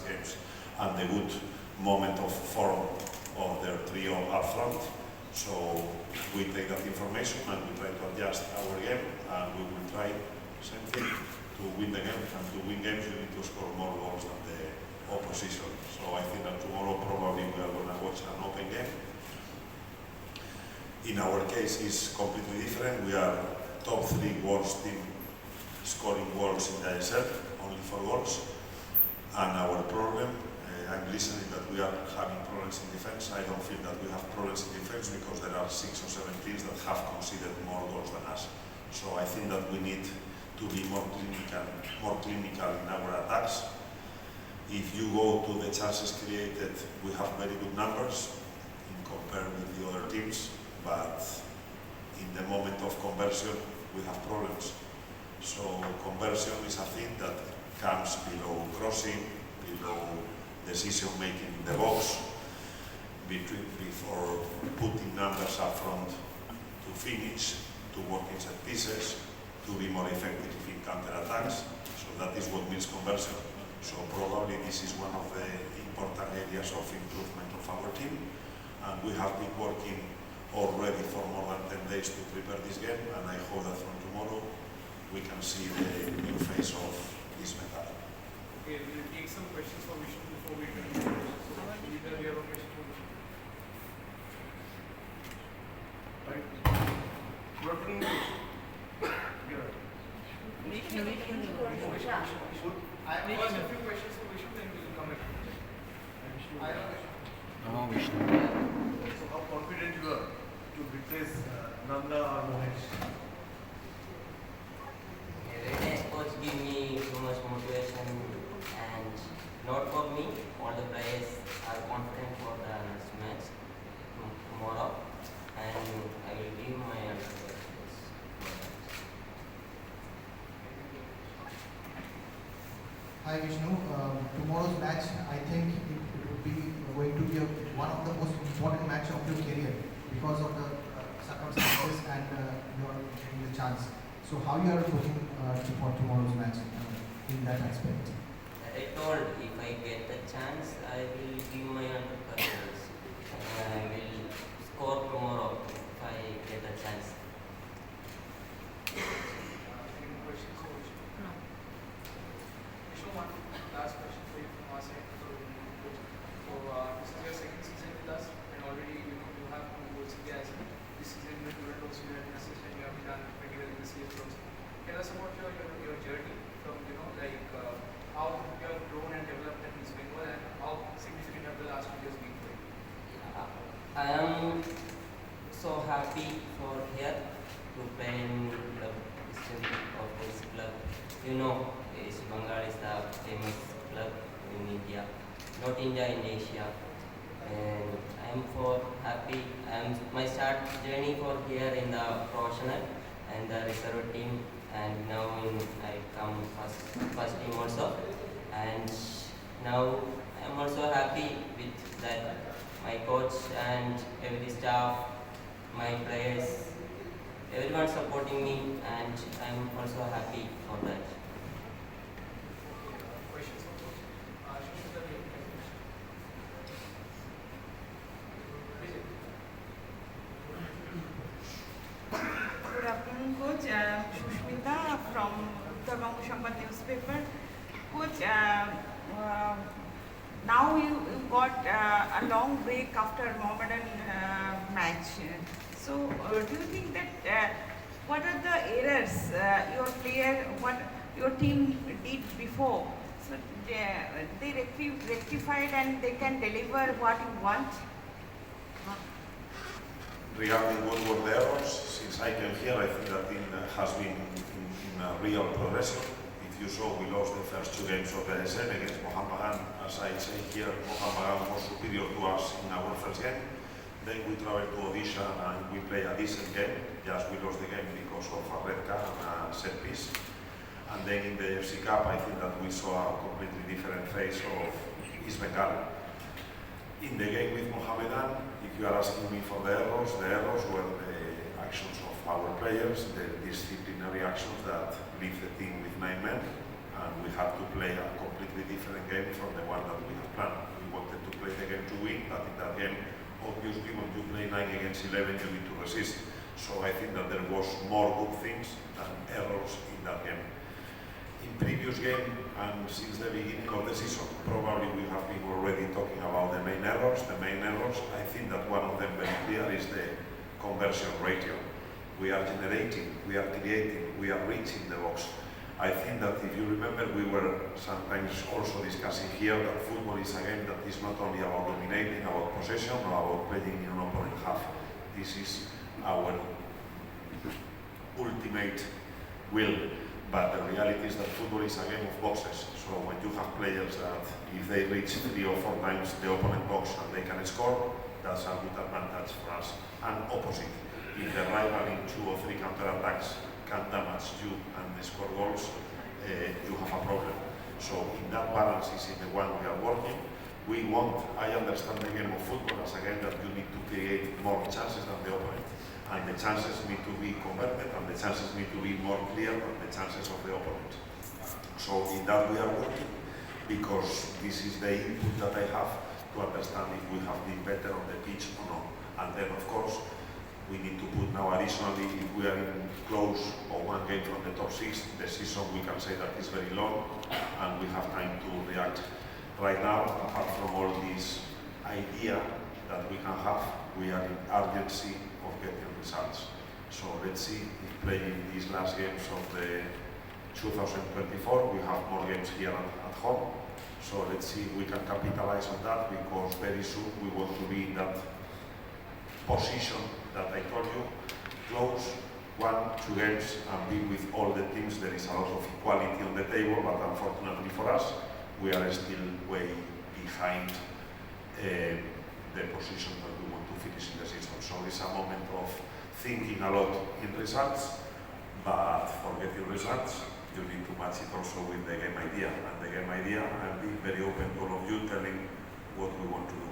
these games and the good moment of form of their trio up front. So we take that information and we try to adjust our game, and we will try same thing to win the game. And to win games, you need to score more goals than the opposition. So I think that tomorrow probably we are going to watch an open game. In our case, it's completely different. We are top 3 worst team scoring goals in the ISL, only 4 goals. And our problem, I'm listening that we are having problems in defense. I don't feel that we have problems in defense because there are 6 or 7 teams that have conceded more goals than us. So I think that we need to be more clinical in our attacks. If you go to the chances created, we have very good numbers in compared with the other teams, but in the moment of conversion, we have problems. So conversion is a thing that comes below crossing, below decision making in the box, before putting numbers up front to finish, to work in set pieces, to be more effective in counter-attacks. So that is what means conversion. So probably this is one of the important areas of improvement of our team. And we have been working already for more than 10 days to prepare this game, and I hope that from tomorrow we can see the new face of this Bengal. Okay, we'll take some questions for Vishnu before we continue. So, either you have a question for Vishnu? Right. Good afternoon. I have a few questions for Vishnu, then we'll come back. Vishnu. So how confident you are to replace Nanda or Mohesh? Every day coach give me so much motivation, and not for me, all the players are confident for the next match tomorrow, and I will give my answer. Hi Vishnu, tomorrow's match, I think it would be going to be one of the most important match of your career because of the circumstances and your getting the chance. So how you are looking for tomorrow's match in that aspect? I told if I get the chance, I will give my 100%. I will score tomorrow if I get a chance. Any questions for Vishnu? No. Vishnu, one last question for you from our side. So this is your second season with us, and already you have 2 goals in the ISL. This season you have also you had an assist, and you have done pretty well in the CSL also. Tell us about your journey from how you have grown and developed in East Bengal, and how significant have the last 2 years been for you? I am so happy for here to play in the of this club. You know, East Bengal is the famous club in India, not India, in Asia. And I am so happy. My start journey for here in the professional and the reserve team, and now I come first team also. And now I am also happy with that. My coach and every staff, my players, everyone supporting me, and I am also happy for that. Questions for coach? Shushmita, do you have any question? Good afternoon, Coach. Shushmita from the Bengal Sambad newspaper. Coach, now you got a long break after Mohammedan match. So, do you think that what are the errors what your team did before? So they rectified and they can deliver what you want? Regarding what were the errors, since I came here, I think that team has been in a real progression. If you saw, we lost the first 2 games of the ISL against Mohammedan. As I say here, Mohammedan was superior to us in our first game. Then we traveled to Odisha and we played a decent game. Just we lost the game because of a red card and a set piece. And then in the EBFC Cup, I think that we saw a completely different face of East Bengal. In the game with Mohammedan, if you are asking me for the errors were the actions of our players, the disciplinary actions that leave the team with 9 men, and we had to play a completely different game from the one that we have planned. We wanted to play the game to win, but in that game, obviously when you play 9 against 11, you need to resist. So I think that there was more good things than errors in that game. In previous game and since the beginning of the season, probably we have been already talking about the main errors. The main errors, I think that one of them very clear is the conversion ratio. We are generating, we are creating, we are reaching the box. I think that if you remember, we were sometimes also discussing here that football is a game that is not only about dominating, about possession, or about playing in an opponent half. This is our ultimate will. But the reality is that football is a game of boxes. So when you have players that, if they reach 3 or 4 times the opponent box and they can score, that's a good advantage for us. And opposite, if the rival in 2 or 3 counter-attacks can damage you and score goals, you have a problem. So in that balance is in the one we are working. I understand the game of football as a game that you need to create more chances than the opponent. And the chances need to be converted, and the chances need to be more clear than the chances of the opponent. So in that we are working, because this is the input that I have to understand if we have been better on the pitch or not. And then of course, we need to put now additionally, if we are in close or 1 game from the top 6, the season we can say that is very long, and we have time to react. Right now, apart from all this idea that we can have, we are in urgency of getting results. So let's see if playing these last games of the 2024, we have more games here at home. So let's see if we can capitalize on that, because very soon we want to be in that position that I told you, close 1-2 games and be with all the teams. There is a lot of equality on the table, but unfortunately for us, we are still way behind the position that we want to finish in the season. So it's a moment of thinking a lot in results, but for getting results, you need to match it also with the game idea. And the game idea, I'll be very open to all of you telling what we want to do.